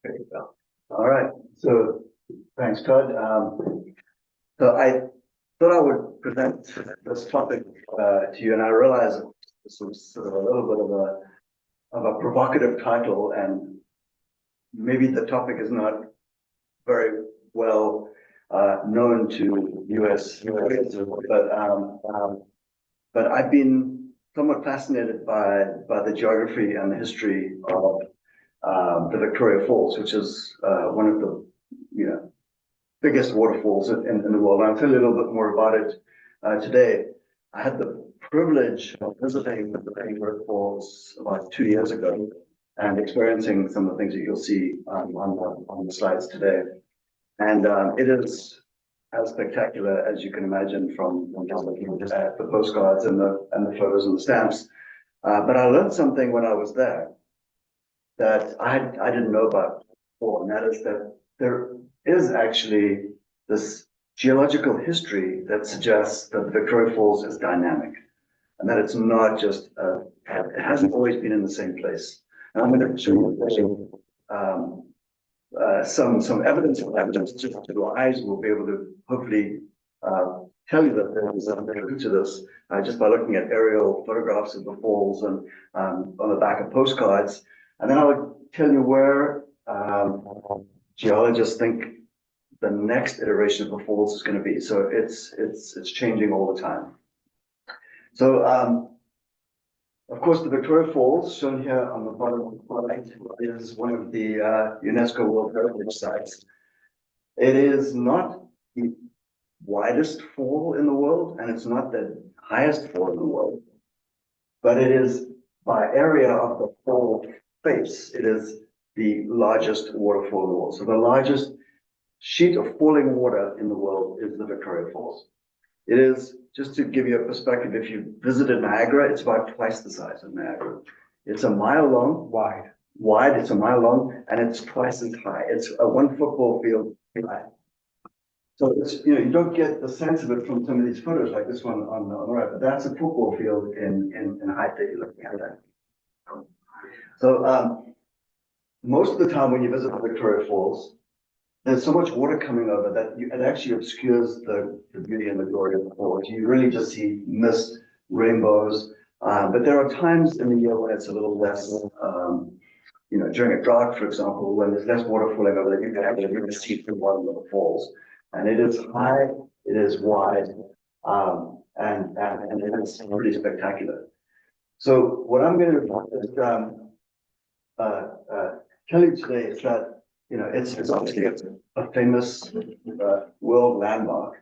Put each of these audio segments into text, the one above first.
There you go. All right. So thanks, Todd. So I thought I would present this topic to you, and I realize this was sort of a little bit of a provocative title, and maybe the topic is not very well known to U.S. audiences, but I've been somewhat fascinated by the geography and the history of the Victoria Falls, which is one of the biggest waterfalls in the world. I'll tell you a little bit more about it today. I had the privilege of visiting the Victoria Falls about 2 years ago and experiencing some of the things that you'll see on the slides today. And it is as spectacular as you can imagine from just looking at the postcards and the photos and the stamps. But I learned something when I was there that I didn't know about before, and that is that there is actually this geological history that suggests that the Victoria Falls is dynamic, and that it's not just it hasn't always been in the same place. And I'm going to show you some evidence just your eyes will be able to hopefully tell you that there is something to this just by looking at aerial photographs of the falls and on the back of postcards. And then I would tell you where geologists think the next iteration of the falls is going to be. So it's changing all the time. So of course, the Victoria Falls, shown here on the bottom right, is one of the UNESCO World Heritage Sites. It is not the widest fall in the world, and it's not the highest fall in the world, but it is by area of the fall face, it is the largest waterfall in the world. So the largest sheet of falling water in the world is the Victoria Falls. It is, just to give you a perspective, if you visited Niagara, it's about twice the size of Niagara. It's a mile long. Wide, it's a mile long, and it's twice as high. It's a 1 football field high. So it's, you don't get the sense of it from some of these photos, like this one on the right, but that's a football field in height that you're looking at there. So most of the time when you visit the Victoria Falls, there's so much water coming over that it actually obscures the beauty and the glory of the falls. You really just see mist, rainbows, but there are times in the year when it's a little less, during a drought, for example, when there's less water falling over, that you can actually really see through the bottom of the falls. And it is high, it is wide, and it is pretty spectacular. So what I'm going to do is tell you today is that it's obviously a famous world landmark,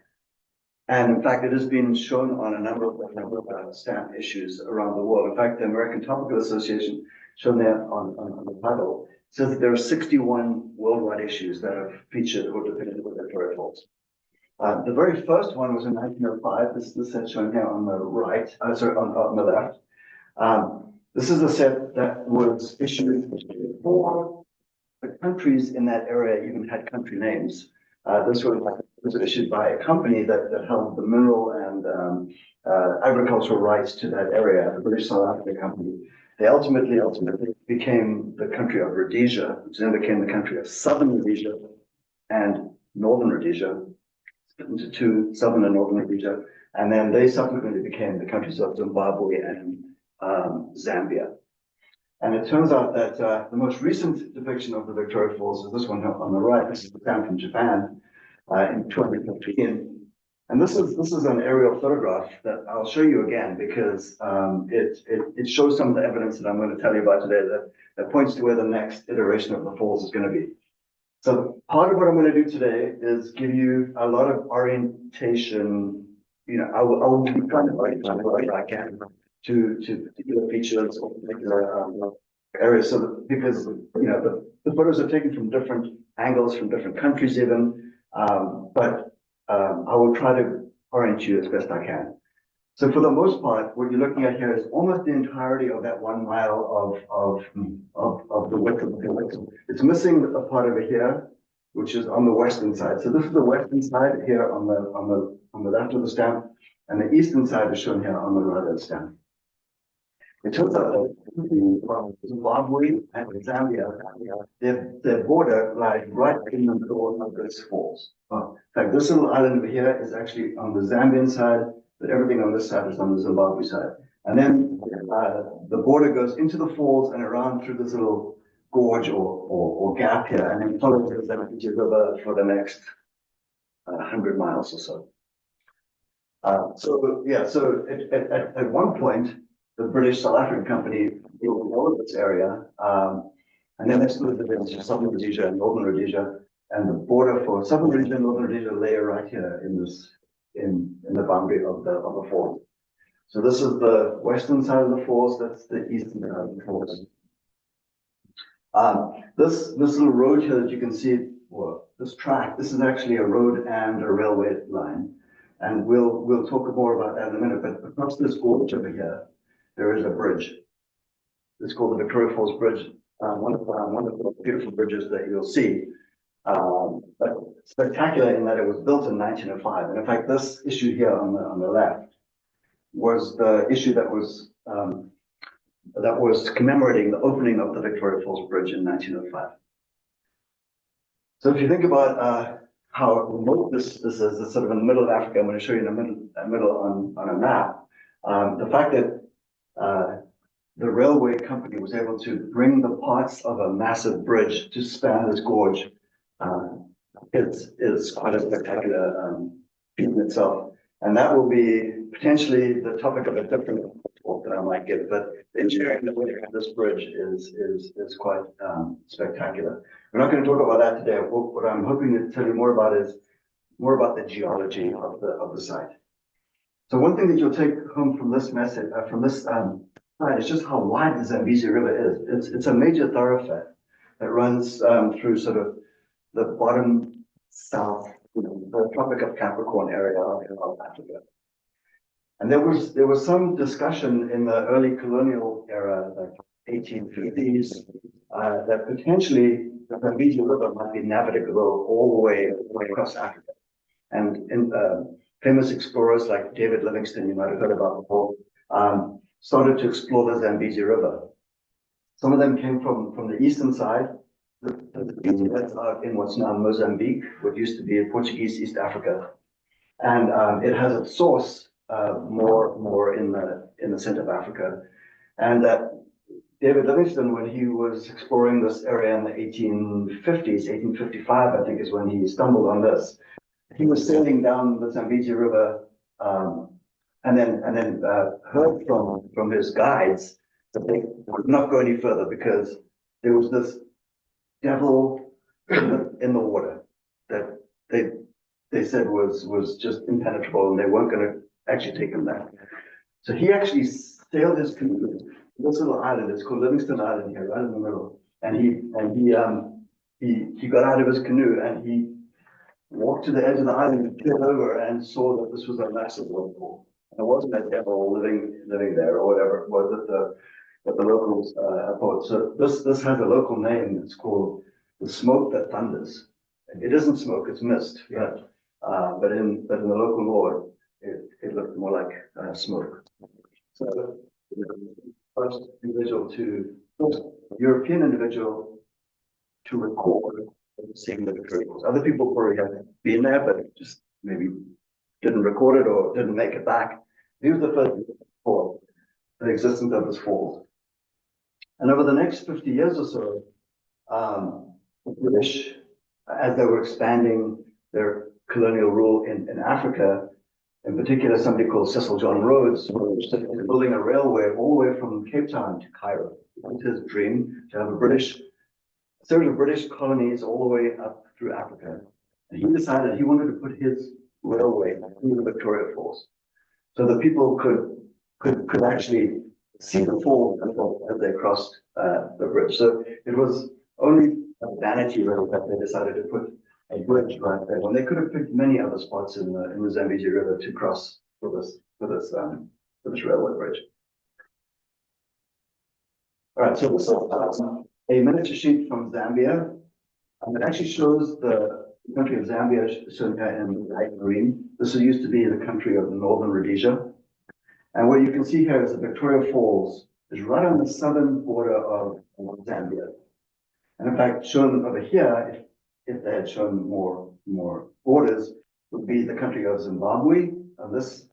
and in fact, it has been shown on a number of stamp issues around the world. In fact, the American Topical Association, shown there on the title, says that there are 61 worldwide issues that have featured or depicted with Victoria Falls. The very first one was in 1905. This is the set shown here on the right. On the left. This is a set that was issued before the countries in that area even had country names. This was issued by a company that held the mineral and agricultural rights to that area, a British South African company. They ultimately became the country of Rhodesia, which then became the country of Southern Rhodesia and Northern Rhodesia, split into two, Southern and Northern Rhodesia, and then they subsequently became the countries of Zimbabwe and Zambia. And it turns out that the most recent depiction of the Victoria Falls is this one on the right. This is the stamp from Japan in 2015. And this is an aerial photograph that I'll show you again because it shows some of the evidence that I'm going to tell you about today that points to where the next iteration of the falls is going to be. So part of what I'm going to do today is give you a lot of orientation. I will be trying to orient whatever I can to particular features or particular areas. So because the photos are taken from different angles, from different countries even, but I will try to orient you as best I can. So for the most part, what you're looking at here is almost the entirety of that 1 mile of the width of the field. It's missing a part over here, which is on the western side. So this is the western side here on the left of the stamp, and the eastern side is shown here on the right of the stamp. It turns out that Zimbabwe and Zambia, their border lies right in the middle of those falls. In fact, this little island over here is actually on the Zambian side, but everything on this side is on the Zimbabwe side. And then the border goes into the falls and around through this little gorge or gap here, and then follows the Zambezi River for the next 100 miles or so. So at one point, the British South African company ruled all of this area, and then they split it into Southern Rhodesia and Northern Rhodesia, and the border for Southern Rhodesia and Northern Rhodesia lay right here in the boundary of the falls. So this is the western side of the falls, that's the eastern side of the falls. This little road here that you can see, well, this track, this is actually a road and a railway line. And we'll talk more about that in a minute, but across this gorge over here, there is a bridge. It's called the Victoria Falls Bridge, one of the beautiful bridges that you'll see. But spectacular in that it was built in 1905. And in fact, this issue here on the left was the issue that was commemorating the opening of the Victoria Falls Bridge in 1905. So if you think about how remote this is, it's sort of in the middle of Africa. I'm going to show you in the middle on a map. The fact that the railway company was able to bring the parts of a massive bridge to span this gorge is quite a spectacular feat in itself. And that will be potentially the topic of a different talk that I might give. But the engineering that went into this bridge is quite spectacular. We're not going to talk about that today. What I'm hoping to tell you more about is more about the geology of the site. So one thing that you'll take home from this message, from this slide, is just how wide the Zambezi River is. It's a major thoroughfare that runs through sort of the bottom south, the Tropic of Capricorn area of Africa. And there was some discussion in the early colonial era, like 1850s, that potentially the Zambezi River might be navigable all the way across Africa. And famous explorers like David Livingstone, you might have heard about before, started to explore the Zambezi River. Some of them came from the eastern side. That's out in what's now Mozambique, what used to be Portuguese East Africa, and it has its source more in the center of Africa. And David Livingstone, when he was exploring this area in the 1850s, 1855, I think is when he stumbled on this. He was sailing down the Zambezi River, and then heard from his guides that they could not go any further because there was this devil in the water that they said was just impenetrable, and they weren't going to actually take him back. So he actually sailed his canoe. This little island, it's called Livingston Island here, right in the middle. And he got out of his canoe and he walked to the edge of the island and peered over and saw that this was a massive waterfall. And it wasn't a devil living there or whatever it was that the locals thought. So this has a local name. It's called the smoke that thunders. It isn't smoke; it's mist. Yeah. But in the local law, it looked more like smoke. So first European individual to record seeing the Victoria Falls. Other people probably have been there, but just maybe didn't record it or didn't make it back. He was the first for the existence of this falls. And over the next 50 years or so, the British, as they were expanding their colonial rule in Africa, in particular, somebody called Cecil John Rhodes was building a railway all the way from Cape Town to Cairo. It was his dream to have a series of British colonies all the way up through Africa. And he decided he wanted to put his railway through the Victoria Falls, so that people could actually see the falls as they crossed the bridge. So it was only a vanity road that they decided to put a bridge right there, when they could have picked many other spots in the Zambezi River to cross for this railway bridge. All right, so this is a miniature sheet from Zambia. It actually shows the country of Zambia shown here in light green. This used to be the country of Northern Rhodesia. And what you can see here is the Victoria Falls is right on the southern border of Zambia. And in fact, shown over here, if they had shown more borders, would be the country of Zimbabwe on this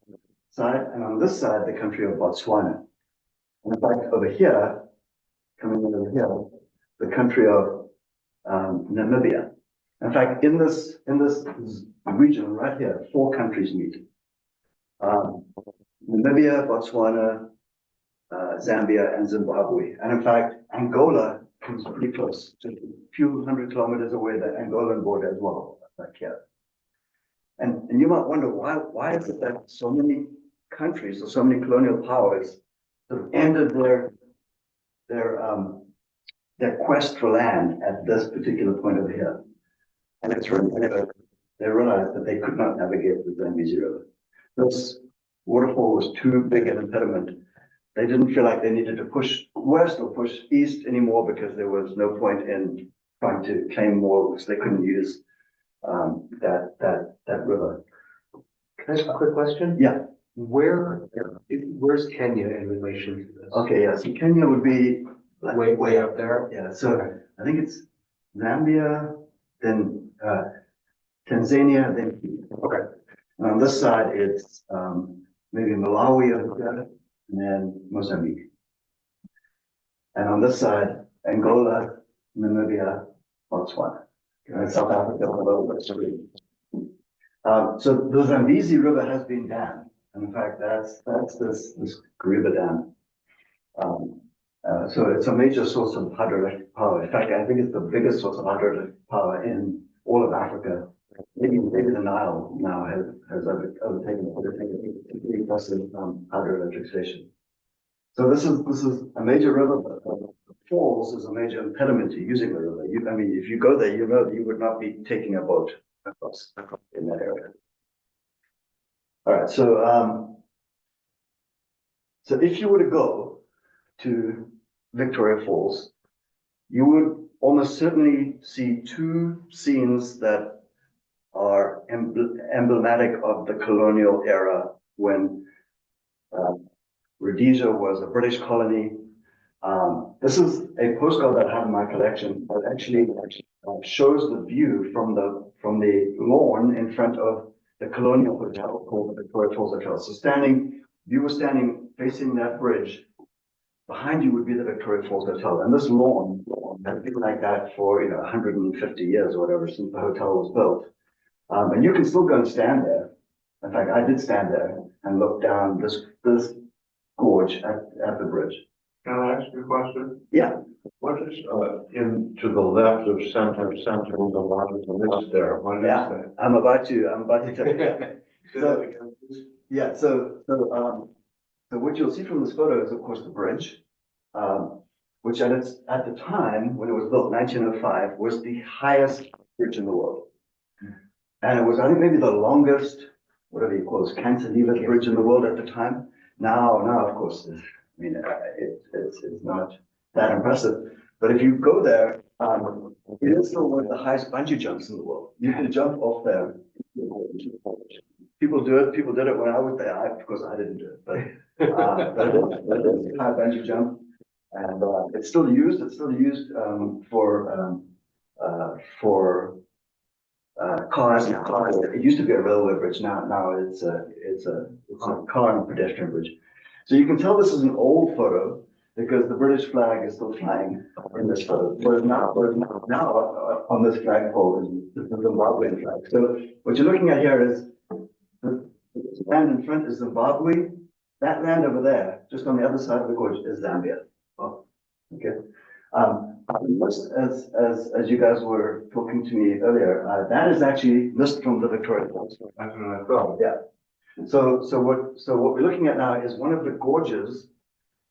side, and on this side, the country of Botswana. And in fact, over here, coming over here, the country of Namibia. In fact, in this region right here, 4 countries meet. Namibia, Botswana, Zambia, and Zimbabwe. And in fact, Angola comes pretty close, just a few hundred kilometers away, the Angolan border as well, like here. And you might wonder why is it that so many countries or so many colonial powers sort of ended their quest for land at this particular point over here. And it's really they realized that they could not navigate the Zambezi River. This waterfall was too big an impediment. They didn't feel like they needed to push west or push east anymore because there was no point in trying to claim more because they couldn't use that river. Can I ask a quick question? Yeah. Where's Kenya in relation to this? Okay, yeah. So Kenya would be like Way up there? Yeah. So I think it's Zambia, then Tanzania, then Kenya. Okay. And on this side, it's maybe Malawi over there, and then Mozambique. And on this side, Angola, Namibia, Botswana, and South Africa below. So the Zambezi River has been dammed. And in fact, that's this Kariba Dam. So it's a major source of hydroelectric power. In fact, I think it's the biggest source of hydroelectric power in all of Africa. Maybe the Nile now has overtaken the impressive hydroelectric station. So this is a major river, but the falls is a major impediment to using the river. I mean, if you go there, you know that you would not be taking a boat across in that area. All right, so if you were to go to Victoria Falls, you would almost certainly see 2 scenes that are emblematic of the colonial era when Rhodesia was a British colony. This is a postcard that I have in my collection that actually shows the view from the lawn in front of the colonial hotel called the Victoria Falls Hotel. So you were standing facing that bridge. Behind you would be the Victoria Falls Hotel, and this lawn has been like that for 150 years or whatever since the hotel was built. And you can still go and stand there. In fact, I did stand there and look down this gorge at the bridge. Can I ask you a question? Yeah. What is to the left of center the Washington is there? What is that? I'm about to tell you. Say that again, please. Yeah, so what you'll see from this photo is, of course, the bridge, which at the time when it was built, 1905, was the highest bridge in the world, and it was, I think, maybe the longest, whatever you call it, cantilever bridge in the world at the time. Now, of course, it's not that impressive. But if you go there, it is still one of the highest bungee jumps in the world. You can jump off there. People do it. People did it when I was there. Of course, I didn't do it, but it is a high bungee jump, and it's still used. It's still used for cars. It used to be a railway bridge. Now it's a car and pedestrian bridge. So you can tell this is an old photo because the British flag is still flying in this photo. Whereas now on this flagpole is the Zimbabwean flag. So what you're looking at here is the land in front is Zimbabwe. That land over there, just on the other side of the gorge, is Zambia. Oh, okay. Mist, as you guys were talking to me earlier, that is actually mist from the Victoria Falls. That's what I thought. Yeah. So what we're looking at now is one of the gorges.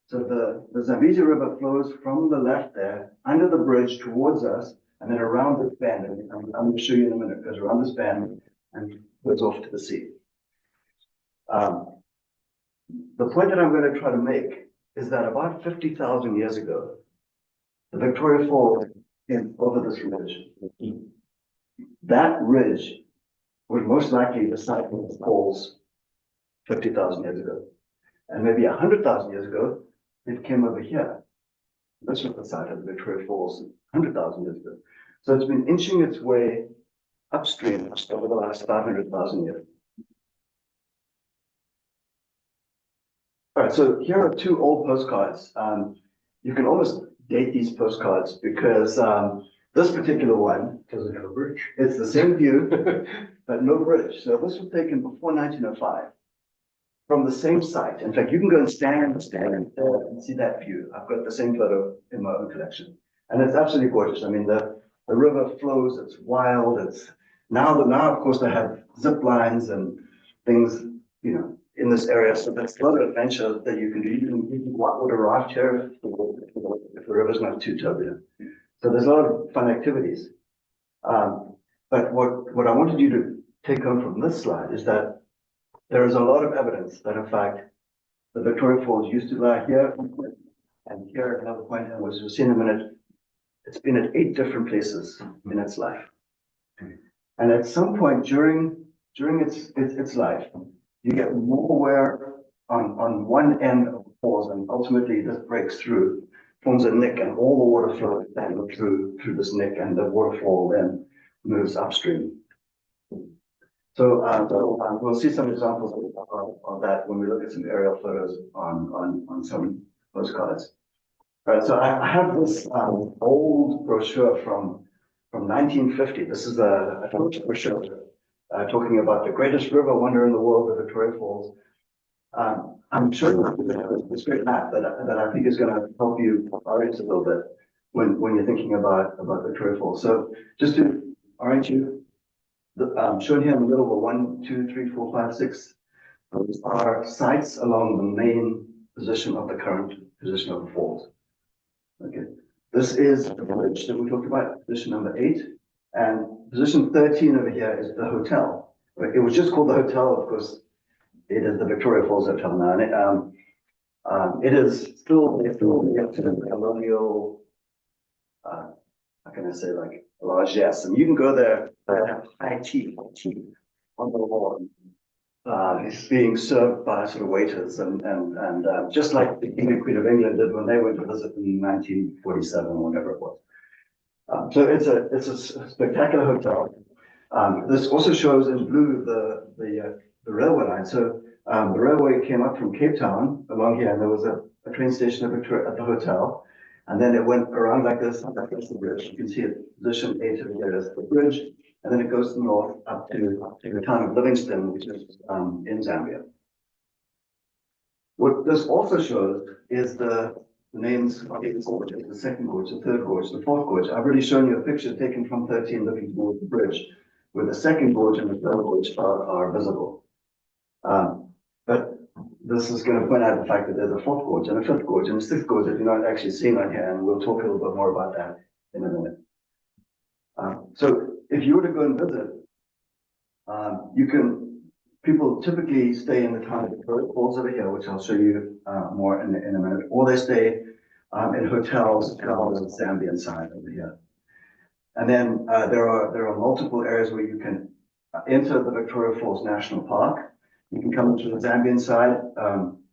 So the Zambezi River flows from the left there, under the bridge towards us, and then around this bend. And I'm going to show you in a minute. It goes around this bend and goes off to the sea. The point that I'm going to try to make is that about 50,000 years ago, the Victoria Falls came over this ridge. That ridge was most likely the site of the falls 50,000 years ago. And maybe 100,000 years ago, it came over here. This was the site of the Victoria Falls 100,000 years ago. So it's been inching its way upstream over the last 500,000 years. All right, so here are two old postcards. You can almost date these postcards because this particular one, Doesn't have a bridge. it's the same view, but no bridge. So this was taken before 1905 from the same site. In fact, you can go and stand and see that view. I've got the same photo in my own collection. And it's absolutely gorgeous. I mean, the river flows, it's wild, it's now, of course, they have zip lines and things, you know, in this area. So there's a lot of adventure that you can do. You can walk with a raft here if the river's not too turbulent. So there's a lot of fun activities. But what I wanted you to take home from this slide is that there is a lot of evidence that, in fact, the Victoria Falls used to lie here and here at another point, and as you'll see in a minute, it's been at 8 different places in its life. And at some point during its life, you get more wear on one end of the falls, and ultimately this breaks through, forms a nick, and all the water flows down through this nick, and the waterfall then moves upstream. So we'll see some examples of that when we look at some aerial photos on some postcards. All right, so I have this old brochure from 1950. This is a brochure talking about the greatest river wonder in the world, the Victoria Falls. I'm sure this great map that I think is going to help you orient a little bit when you're thinking about Victoria Falls. So just to orient you, shown here in the middle, the 1, 2, 3, 4, 5, 6 are sites along the main position of the current position of the falls. Okay, this is the bridge that we talked about, position number 8, and position 13 over here is the hotel. It was just called the hotel, of course. It is the Victoria Falls Hotel now, and it is still the colonial. How can I say, like, largesse? And you can go there and have high tea on the wall. It's being served by sort of waiters, and just like the King and Queen of England did when they went to visit in 1947 or whatever it was. So it's a spectacular hotel. This also shows in blue the railway line. So the railway came up from Cape Town along here, and there was a train station at the hotel. And then it went around like this, and that's the bridge. You can see it, position 8 over there is the bridge, and then it goes north up to the town of Livingston, which is in Zambia. What this also shows is the names of the gorges, the second gorge, the third gorge, the fourth gorge. I've already shown you a picture taken from 13 looking towards the bridge, where the second gorge and the third gorge are visible. But this is going to point out the fact that there's a fourth gorge and a fifth gorge and a sixth gorge that you're not actually seeing on here, and we'll talk a little bit more about that in a minute. So if you were to go and visit, people typically stay in the town of Victoria Falls over here, which I'll show you more in a minute, or they stay in hotels on the Zambian side over here. And then there are multiple areas where you can enter the Victoria Falls National Park. You can come to the Zambian side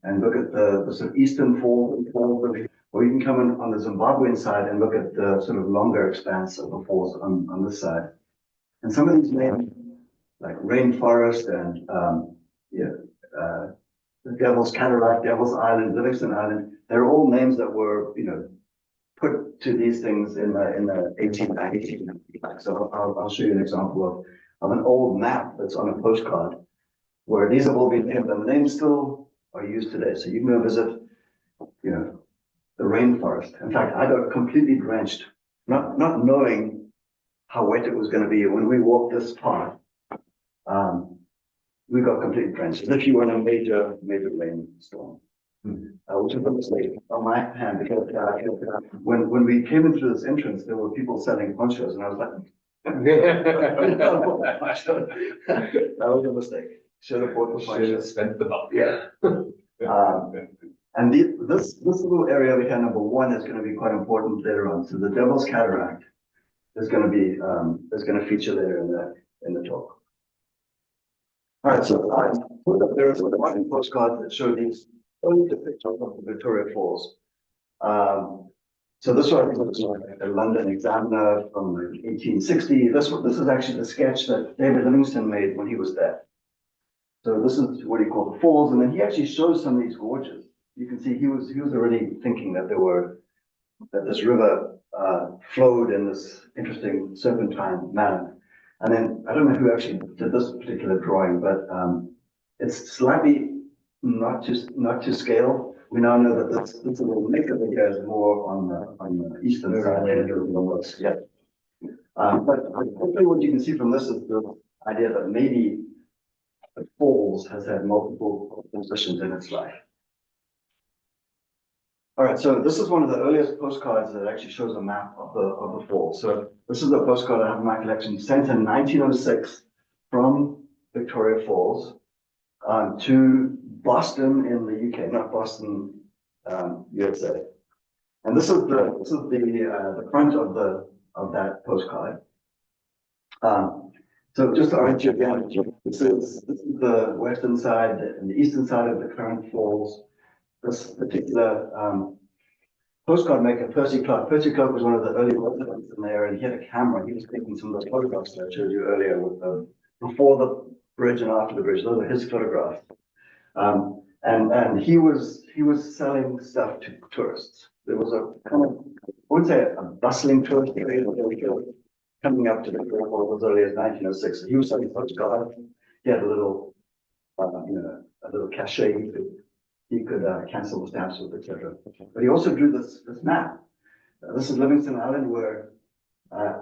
and look at the sort of eastern falls, or you can come in on the Zimbabwean side and look at the sort of longer expanse of the falls on this side. And some of these names, like Rainforest and the Devil's Cataract, Devil's Island, Livingston Island, they're all names that were, put to these things in the 1890s. So I'll show you an example of an old map that's on a postcard, where these have all been named, and the names still are used today. So you can go visit, the rainforest. In fact, I got completely drenched, not knowing how wet it was going to be. When we walked this path, we got completely drenched, as if you were in a major rainstorm. Which is a mistake on my hand, because when we came into this entrance, there were people selling ponchos, and I was like, that was a mistake. Should have bought the ponchos. Spent the money. Yeah. And this little area over here, number 1, is going to be quite important later on. So the Devil's Cataract is going to feature later in the talk. All right, so there is one postcard that showed these early depictions of the Victoria Falls So this one was a London Examiner from 1860. This is actually the sketch that David Livingstone made when he was there. So this is what he called the falls, and then he actually shows some of these gorges. You can see he was already thinking that that this river flowed in this interesting serpentine manner. And then I don't know who actually did this particular drawing, but it's slightly not to scale. We now know that this little neck over here is more on the eastern side than it is on the west. Yeah. But hopefully what you can see from this is the idea that maybe the falls has had multiple positions in its life. All right, so this is one of the earliest postcards that actually shows a map of the falls. So this is a postcard I have in my collection, sent in 1906 from Victoria Falls to Boston in the UK, not Boston, USA. And this is the front of that postcard. So just to orient you again, this is the western side and the eastern side of the current falls. This particular postcard maker, Percy Clark. Percy Clark was one of the early residents in there, and he had a camera. He was taking some of those photographs that I showed you earlier with before the bridge and after the bridge. Those are his photographs. And he was selling stuff to tourists. There was a kind of, I wouldn't say a bustling tourist area coming up to the Falls as early as 1906. So he was selling postcards. He had a little, a little cachet he could cancel the stamps with, etc. But he also drew this map. This is Livingston Island, where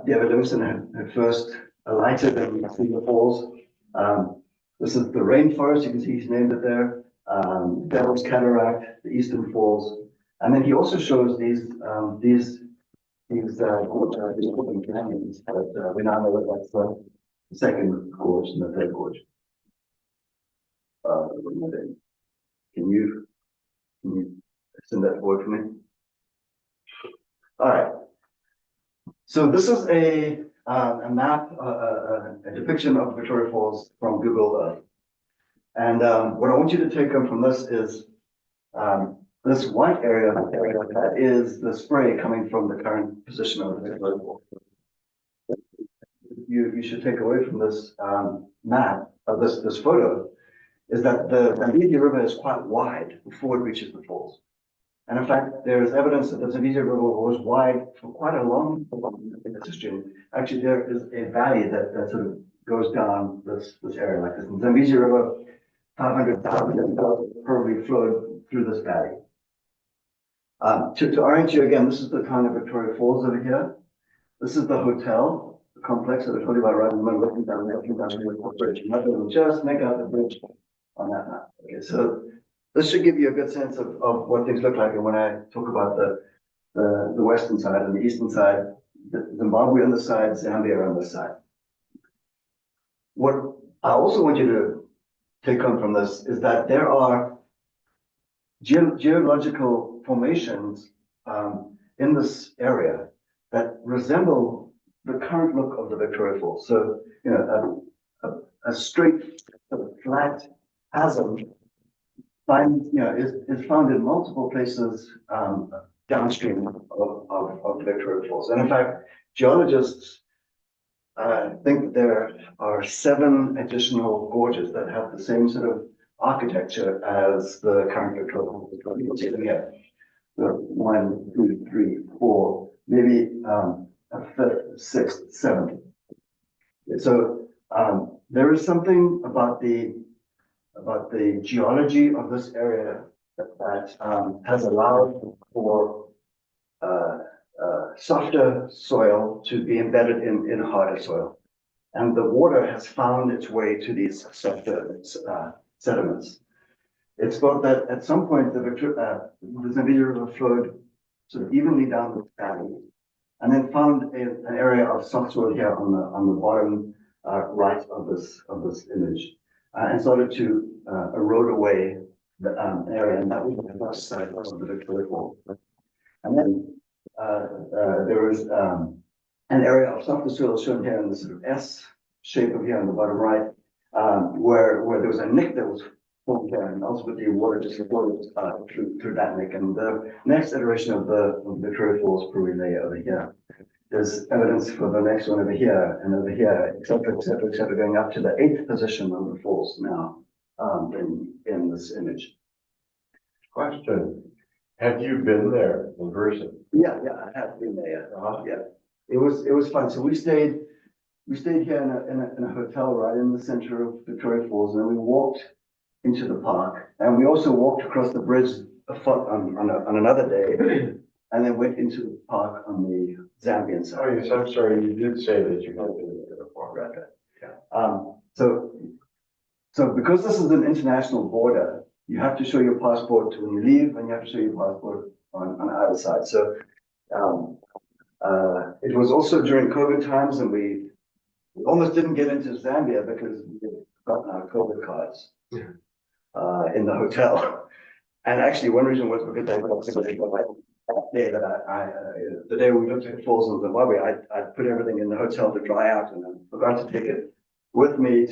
David Livingstone had first alighted and seen the falls. This is the rainforest. You can see he's named it there. Devil's Cataract, the Eastern Falls, and then he also shows these gorge canyons. But we now know that that's the second gorge and the third gorge. Can you send that forward for me? All right. So this is a map, a depiction of Victoria Falls from Google Earth. And what I want you to take from this is this white area, that is the spray coming from the current position of the Victoria Falls. You should take away from this map, of this photo, is that the Zambezi River is quite wide before it reaches the falls. And in fact, there is evidence that the Zambezi River was wide for quite a long in its history. Actually, there is a valley that sort of goes down this area like this. And the Zambezi River, 500,000 probably flowed through this valley. To orient you again, this is the town of Victoria Falls over here. This is the hotel, the complex that I told you about right in the middle, looking down the bridge. And we'll just make out the bridge on that map. Okay, so this should give you a good sense of what things look like. And when I talk about the western side and the eastern side, Zimbabwe on the side, Zambia on the side. What I also want you to take home from this is that there are geological formations in this area that resemble the current look of the Victoria Falls. So, a straight, flat chasm is found in multiple places downstream of the Victoria Falls. And in fact, geologists think that there are 7 additional gorges that have the same sort of architecture as the current Victoria Falls. You can see them here. 1, 2, 3, 4, maybe a 5th, 6th, 7th. So there is something about the geology of this area that has allowed for softer soil to be embedded in harder soil. And the water has found its way to these softer sediments. It's thought that at some point the Zambezi River flowed sort of evenly down the valley, and then found an area of soft soil here on the bottom right of this image, and started to erode away the area, and that was the first site of the Victoria Falls. And then there was an area of softer soil shown here in the sort of S shape of here on the bottom right, where there was a nick that was formed here, and ultimately water just flowed through that neck. And the next iteration of the Victoria Falls probably lay over here. There's evidence for the next one over here and over here, et cetera, going up to the 8th position of the falls now in this image. Question, have you been there in person? Yeah, I have been there. Yeah, it was fun. So we stayed here in a hotel right in the center of Victoria Falls, and then we walked into the park, and we also walked across the bridge on another day, and then went into the park on the Zambian side. Oh, yes, I'm sorry, you did say that you had been there before. Right. So because this is an international border, you have to show your passport when you leave, and you have to show your passport on either side. So it was also during COVID times, and we almost didn't get into Zambia because we had gotten our COVID cards in the hotel. And actually, one reason was because that day that the day we looked at the falls in Zimbabwe, I put everything in the hotel to dry out, and I forgot to take it with me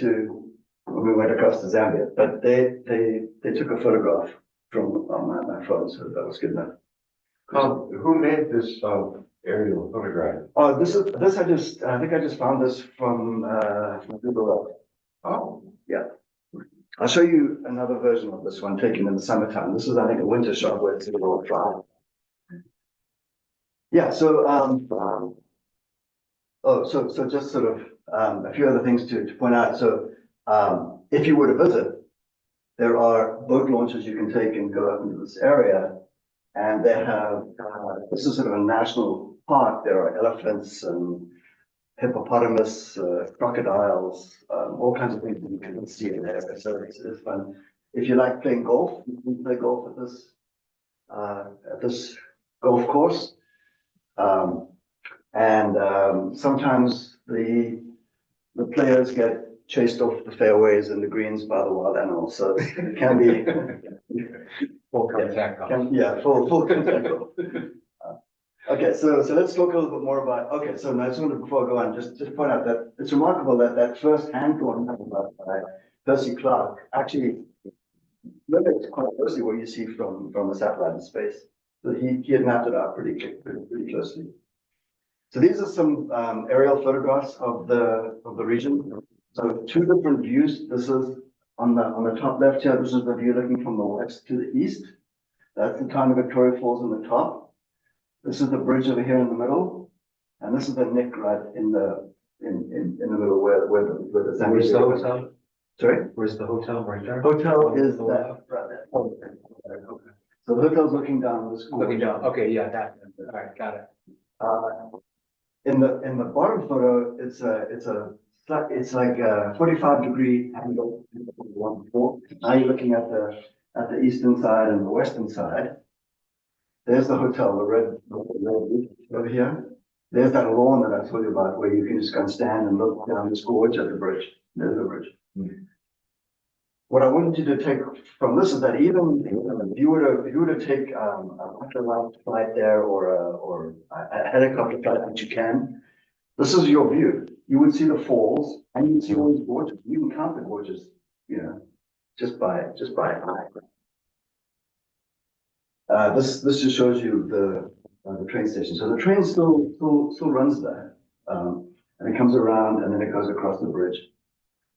when we went across to Zambia. But they took a photograph from my phone, so that was good enough. Who made this aerial photograph? Oh, I think I just found this from Google Earth. Oh, Yeah. I'll show you another version of this one taken in the summertime. This is, I think, a winter shot where it's a little dry. Yeah, so so just sort of a few other things to point out. So if you were to visit, there are boat launches you can take and go up into this area, and they have this is sort of a national park. There are elephants and hippopotamus, crocodiles, all kinds of things that you can see in there. So it's fun. If you like playing golf, you can play golf at this golf course. Sometimes the players get chased off the fairways and the greens by the wild animals. So it can be Full contact. full contact. Okay, so let's talk a little bit more about. Okay, so I just wanted, before I go on, just point out that it's remarkable that first hand drawn by Percy Clark actually mimics quite closely what you see from a satellite in space. So he had mapped it out pretty closely. So these are some aerial photographs of the region. So two different views. This is on the top left here. This is the view looking from the west to the east. That's the town of Victoria Falls on the top. This is the bridge over here in the middle, and this is the neck right in the middle where the Zambia. Where's the hotel? Sorry? Where's the hotel right there? Hotel is that right there. Okay. So the hotel's looking down this. Looking down, okay, yeah, that, all right, got it. In the bottom photo, it's like a 45-degree angle. Now you're looking at the eastern side and the western side. There's the hotel, the red over here. There's that lawn that I told you about, where you can just go and stand and look down this gorge at the bridge. There's the bridge. Mm-hmm. What I wanted you to take from this is that even if you were to take a microlight flight there or a helicopter flight, which you can, this is your view. You would see the falls and you'd see all these gorges. You can count the gorges, just by eye. This just shows you the train station. So the train still runs there, and it comes around and then it goes across the bridge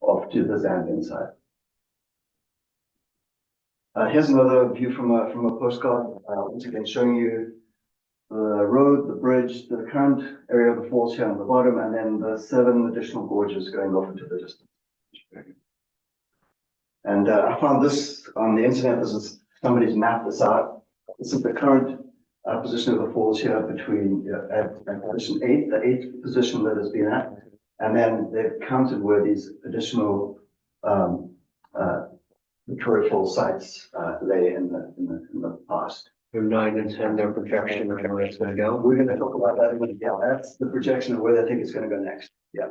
off to the Zambian side. Here's another view from a postcard. Once again, showing you the road, the bridge, the current area of the falls here on the bottom, and then the 7 additional gorges going off into the distance. And I found this on the internet. This is somebody's mapped this out. This is the current position of the falls here between at position 8, the 8th position that has been at, and then they've counted where these additional Victoria Falls sites lay in the past. From 9 and 10, their projection of where it's going to go. We're going to talk about that in a minute. Yeah, that's the projection of where they think it's going to go next. Yeah.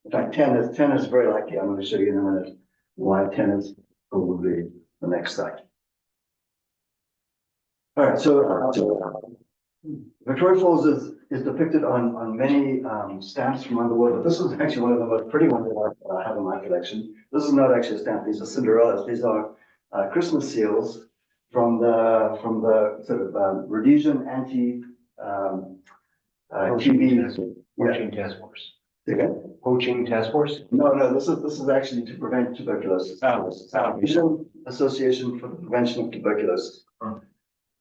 In fact, 10 is very likely. I'm going to show you in a minute why 10 is probably the next site. All right, so Victoria Falls is depicted on many stamps from around the world, but this is actually one of the most pretty ones that I have in my collection. This is not actually a stamp; these are Cinderellas. These are Christmas seals from the sort of Rhodesian anti TB. Poaching task force. Again. Poaching task force? No, this is actually to prevent tuberculosis. Rhodesian Association for the Prevention of Tuberculosis. Oh.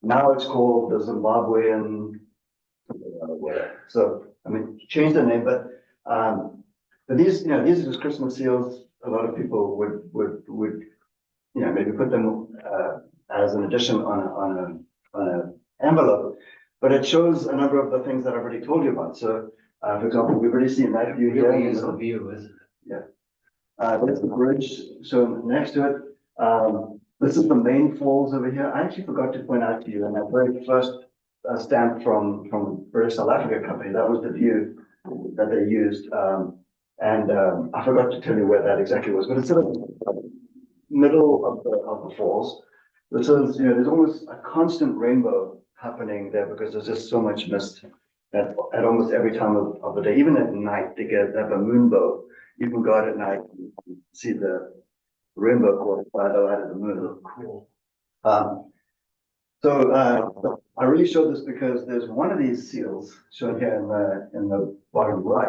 Now it's called the Zimbabwean. So I mean, change the name, but these these are just Christmas seals. A lot of people would maybe put them as an addition on a envelope, but it shows a number of the things that I've already told you about. So, for example, we've already seen that view It here. really is a view, isn't it? Yeah. There's the bridge. So next to it, this is the main falls over here. I actually forgot to point out to you in that very first stamp from British South Africa company. That was the view that they used. I forgot to tell you where that exactly was, but it's sort of middle of the falls. This is, there's almost a constant rainbow happening there because there's just so much mist at almost every time of the day. Even at night, they have a moonbow. You can go out at night and see the rainbow caught by the light of the moon. Oh, cool. So I really showed this because there's one of these seals shown here in the bottom right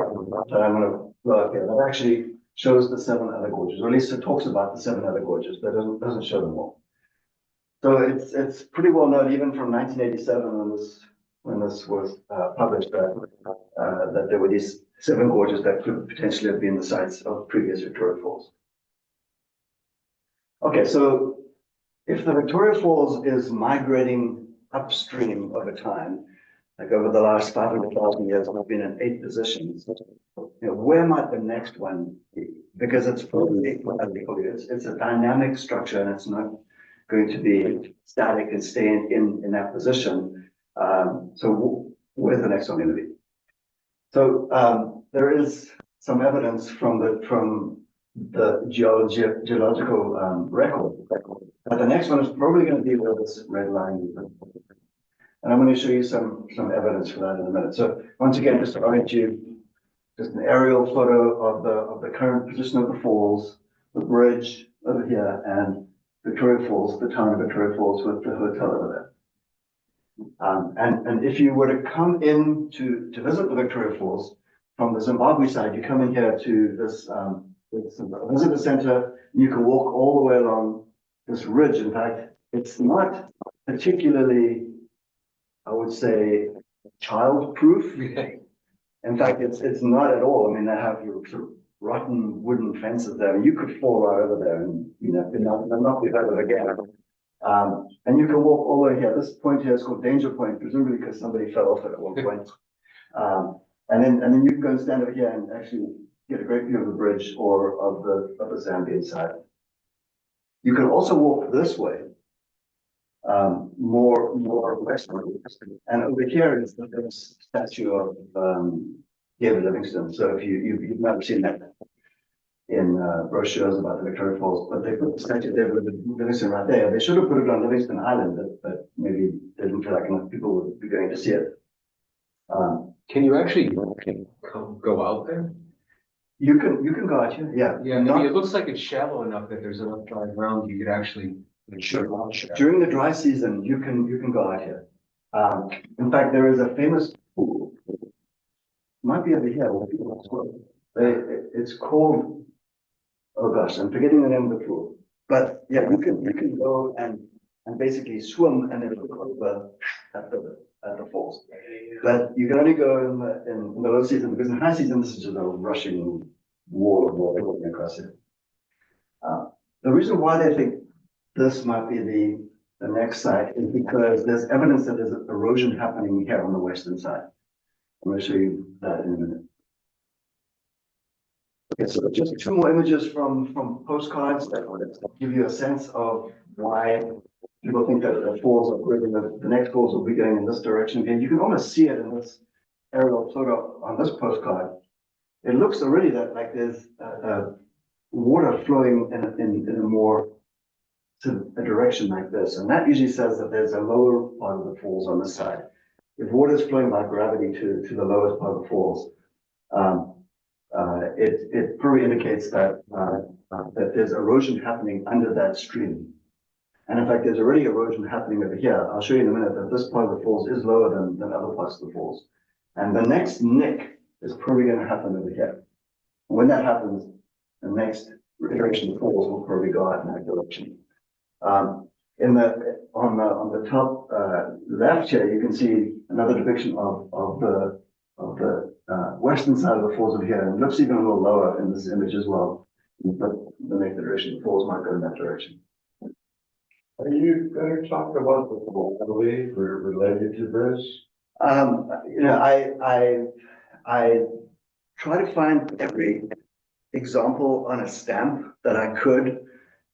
that I'm going to blow up here. That actually shows the 7 other gorges, or at least it talks about the 7 other gorges, but doesn't show them all. So it's pretty well known even from 1987 when this was published that there were these 7 gorges that could potentially have been the sites of previous Victoria Falls. Okay, so if the Victoria Falls is migrating upstream over time, like over the last 500,000 years, we've been in 8 positions. Where might the next one be? Because it's it's a dynamic structure and it's not going to be static and stay in that position. So where's the next one going to be? So there is some evidence from the geological record. But the next one is probably going to be where this red line is. And I'm going to show you some evidence for that in a minute. So once again, just to orient you, just an aerial photo of the current position of the falls, the bridge over here, and Victoria Falls, the town of Victoria Falls with the hotel over there. And if you were to come in to visit the Victoria Falls from the Zimbabwe side, you come in here to this visitor center. You can walk all the way along this ridge. In fact, it's not particularly, I would say, child-proof. In fact, it's not at all. I mean, they have your sort of rotten wooden fences there. You could fall right over there and not be better again. And you can walk all the way here. This point here is called Danger Point, presumably because somebody fell off it at one point. And then you can go and stand over here and actually get a great view of the bridge or of the Zambian side. You can also walk this way, more westward. And over here is the statue of David Livingstone. So if you've never seen that in brochures about the Victoria Falls, but they put the statue of David Livingstone right there. They should have put it on Livingston Island, but maybe they didn't feel like enough people would be going to see it. Can you actually go out there? You can go out here, yeah. Yeah, I mean, it looks like it's shallow enough that there's enough dry ground you could actually. Sure. During the dry season, you can go out here. In fact, there is a famous pool. Might be over here. It's called. Oh gosh, I'm forgetting the name of the pool. But yeah, you can go and basically swim and then look over at the falls. But you can only go in the low season because in high season this is just a rushing wall of water going across it. The reason why they think this might be the next site is because there's evidence that there's erosion happening here on the western side. I'm going to show you that in a minute. Okay, so just 2 more images from postcards that give you a sense of why people think that the falls are going, the next falls will be going in this direction. And you can almost see it in this aerial photo on this postcard. It looks already like there's water flowing in a more to a direction like this. And that usually says that there's a lower part of the falls on this side. if water is flowing by gravity to the lowest part of the falls, it probably indicates that there's erosion happening under that stream. And in fact, there's already erosion happening over here. I'll show you in a minute that this part of the falls is lower than other parts of the falls. And the next nick is probably going to happen over here. When that happens, the next direction of the falls will probably go out in that direction. On the top left here, you can see another depiction of the western side of the falls over here, and it looks even a little lower in this image as well. But the next direction of the falls might go in that direction. Are you going to talk about the quality related to this? I try to find every example on a stamp that I could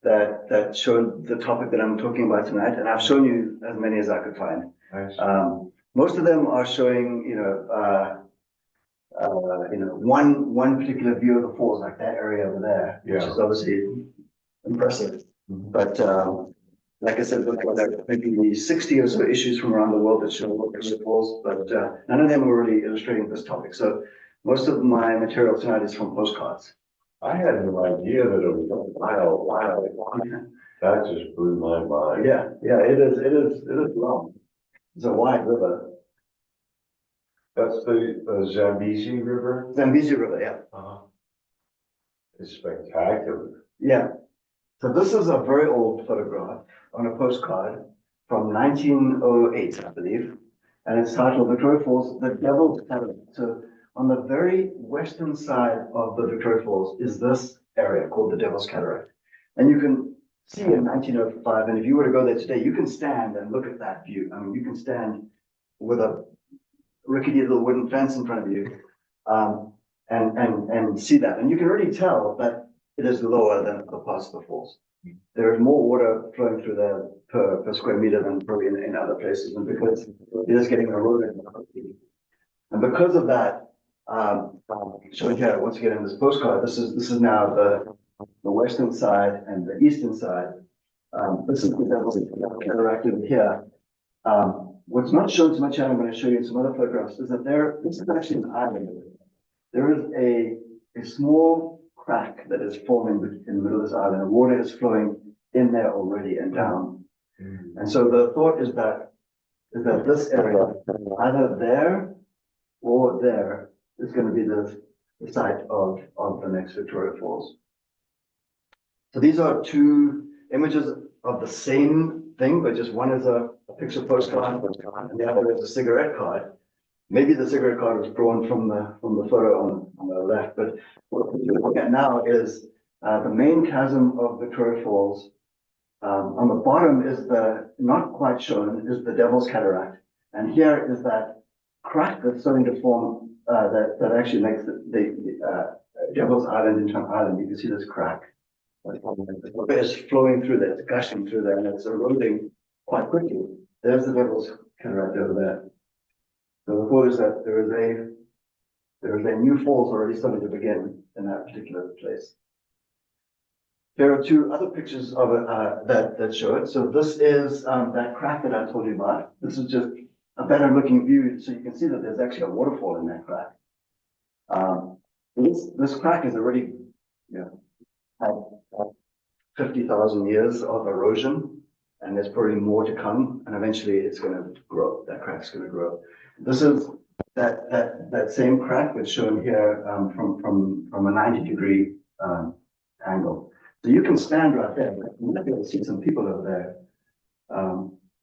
that showed the topic that I'm talking about tonight, and I've shown you as many as I could find. Nice. Most of them are showing, one particular view of the falls, like that area over there, which is obviously impressive. But like I said, there are maybe 60 or so issues from around the world that show the falls, but none of them are really illustrating this topic. So most of my material tonight is from postcards. I had no idea that it was a that just blew my mind. Yeah, it is long. It's a wide river. That's the Zambezi River? Zambezi River, yeah. It's spectacular. Yeah. So this is a very old photograph on a postcard from 1908, I believe. And it's titled Victoria Falls, the Devil's Cataract. So on the very western side of the Victoria Falls is this area called the Devil's Cataract. And you can see in 1905, and if you were to go there today, you can stand and look at that view. I mean, you can stand with a rickety little wooden fence in front of you and see that. And you can already tell that it is lower than other parts of the falls. There is more water flowing through there per square meter than probably in other places, and because it is getting eroded. And because of that, showing here once again in this postcard, this is now the western side and the eastern side. This is the Devil's Cataract over here. What's not shown so much here, I'm going to show you in some other photographs, is that this is actually an island. There is a small crack that is forming in the middle of this island, and water is flowing in there already and down. And so the thought is that this area, either there or there, is going to be the site of the next Victoria Falls. So these are two images of the same thing, but just one is a picture postcard and the other is a cigarette card. Maybe the cigarette card was drawn from the photo on the left, but what we're looking at now is the main chasm of Victoria Falls. On the bottom is not quite shown, is the Devil's Cataract. And here is that crack that's starting to form that actually makes the Devil's Island into an island. You can see this crack. Water is flowing through there, it's gushing through there, and it's eroding quite quickly. There's the Devil's Cataract over there. So the thought is that there is a new falls already starting to begin in that particular place. There are two other pictures of it that show it. So this is that crack that I told you about. This is just a better looking view, so you can see that there's actually a waterfall in that crack. This crack is already had 50,000 years of erosion, and there's probably more to come, and eventually it's going to grow. That crack's going to grow. This is that same crack that's shown here from a 90-degree angle. So you can stand right there. You might be able to see some people over there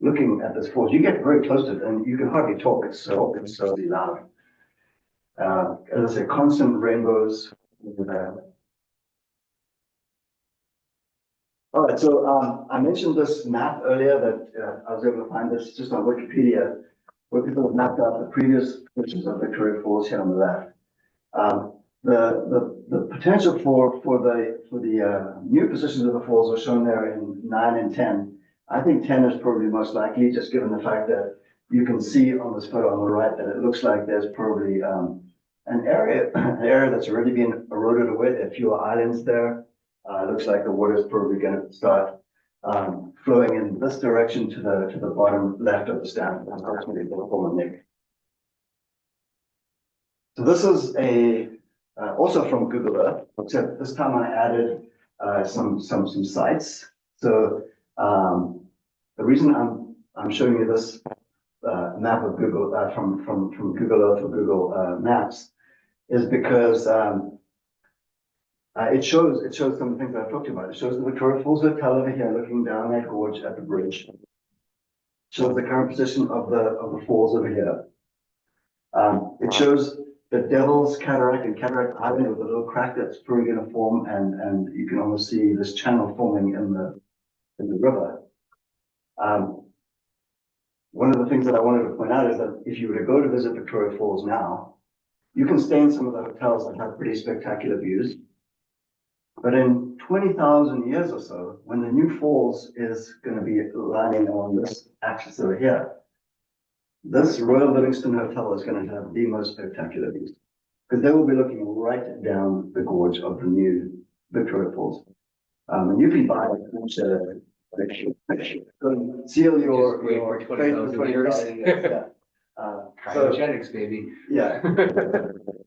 looking at this falls. You get very close to it, and you can hardly talk. It's so loud. As I say, constant rainbows. All right, so I mentioned this map earlier that I was able to find this just on Wikipedia, where people have mapped out the previous pictures of Victoria Falls here on the left. The potential for the new positions of the falls are shown there in 9 and 10. I think 10 is probably most likely, just given the fact that you can see on this photo on the right that it looks like there's probably an area that's already been eroded away. There are fewer islands there. It looks like the water is probably going to start flowing in this direction to the bottom left of the stamp. That's ultimately going to form a nick. So this is also from Google Earth, except this time I added some sites. So the reason I'm showing you this map of Google from Google Earth or Google Maps is because it shows some things I've talked about. It shows the Victoria Falls Hotel over here, looking down that gorge at the bridge. It shows the current position of the falls over here. It shows the Devil's Cataract and Cataract Island with a little crack that's brewing in a form, and you can almost see this channel forming in the river. One of the things that I wanted to point out is that if you were to go to visit Victoria Falls now, you can stay in some of the hotels that have pretty spectacular views. But in 20,000 years or so, when the new falls is going to be lying along this axis over here, this Royal Livingston Hotel is going to have the most spectacular views because they will be looking right down the gorge of the new Victoria Falls. And you can buy seal your Just wait for faith 20,000 for years. 20,000 years. Yeah. Cryogenics, baby. Yeah.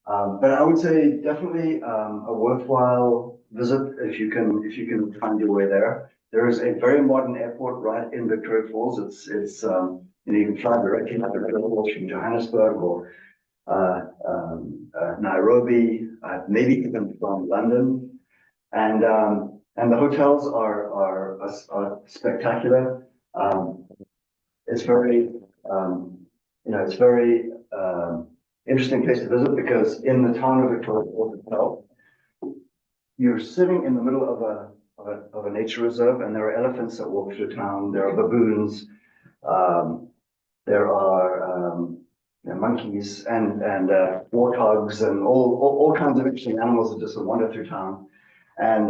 But I would say definitely a worthwhile visit if you can find your way there. There is a very modern airport right in Victoria Falls. It's you can fly directly to Victoria Falls from Johannesburg or Nairobi, maybe even from London, and the hotels are spectacular. It's very it's very interesting place to visit because in the town of Victoria Falls itself, you're sitting in the middle of a nature reserve, and there are elephants that walk through town. There are baboons. There are monkeys and warthogs and all kinds of interesting animals that just wander through town. And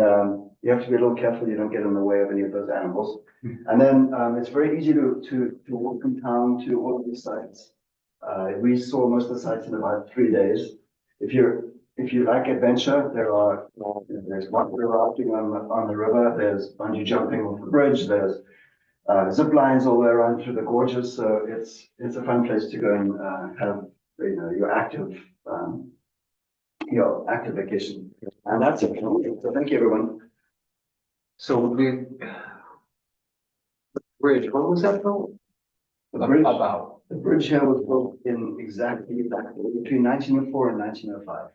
you have to be a little careful you don't get in the way of any of those animals. And then it's very easy to walk from town to all of these sites. We saw most of the sites in about 3 days. If you like adventure, there's water rafting on the river. There's bungee jumping off the bridge. There's zip lines all the way around through the gorges. So it's a fun place to go and have your active vacation. And that's it. So thank you, everyone. So the bridge, what was that called? The bridge, About. the bridge here was built in exactly between 1904 and 1905.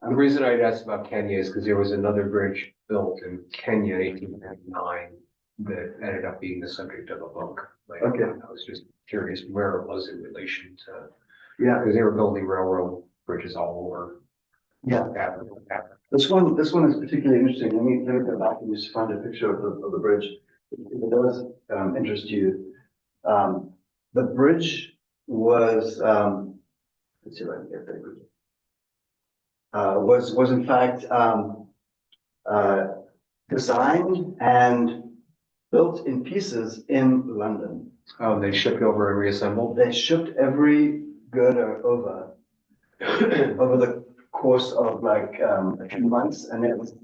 The reason I'd asked about Kenya is because there was another bridge built in Kenya in 1899 that ended up being the subject of a book. Okay. I was just curious where it was in relation to, Yeah, because they were building railroad bridges all over. yeah. Africa. This one is particularly interesting. Let me go back and just find a picture of the bridge. If it does interest you. The bridge was let's see if I can get that quickly. Was in fact designed and built in pieces in London. Oh, they shipped over and reassembled? They shipped every girder over the course of like a few months, and it was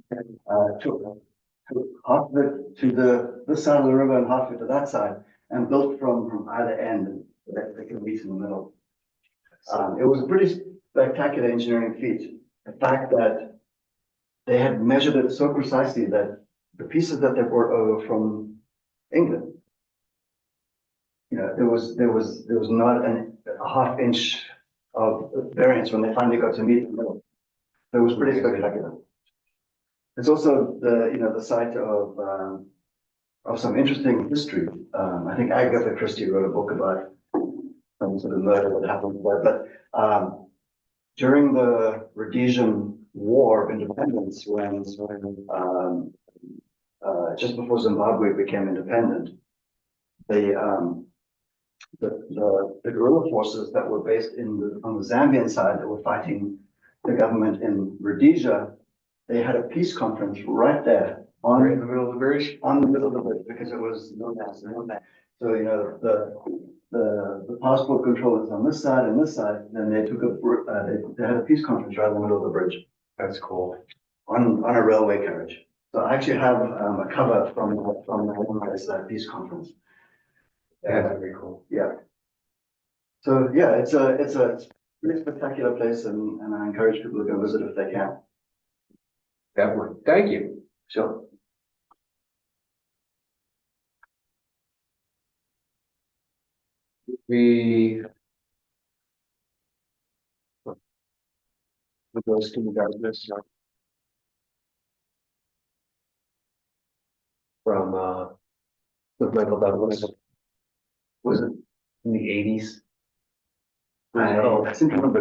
took half of it to this side of the river and half of it to that side, and built from either end, and they could meet in the middle. It was a pretty spectacular engineering feat. The fact that they had measured it so precisely that the pieces that they brought over from England, there was not a half inch of variance when they finally got to meet in the middle. It was pretty spectacular. It's also the site of some interesting history. I think Agatha Christie wrote a book about some sort of murder that happened there. But during the Rhodesian War of Independence, when just before Zimbabwe became independent, the guerrilla forces that were based on the Zambian side that were fighting the government in Rhodesia, they had a peace conference right there Right in the middle of the bridge? on the middle of the bridge because it was no mass. So the passport control is on this side and this side. Then they took they had a peace conference right in the middle of the bridge That's cool. on a railway carriage. So I actually have a cover from that peace conference. Yeah, that'd be cool. Yeah. So yeah, it's a really spectacular place and I encourage people to go visit if they can. Definitely. Thank you. Sure. We. We go to this. From, with Michael Douglas Was it? in the 80s. I seem to remember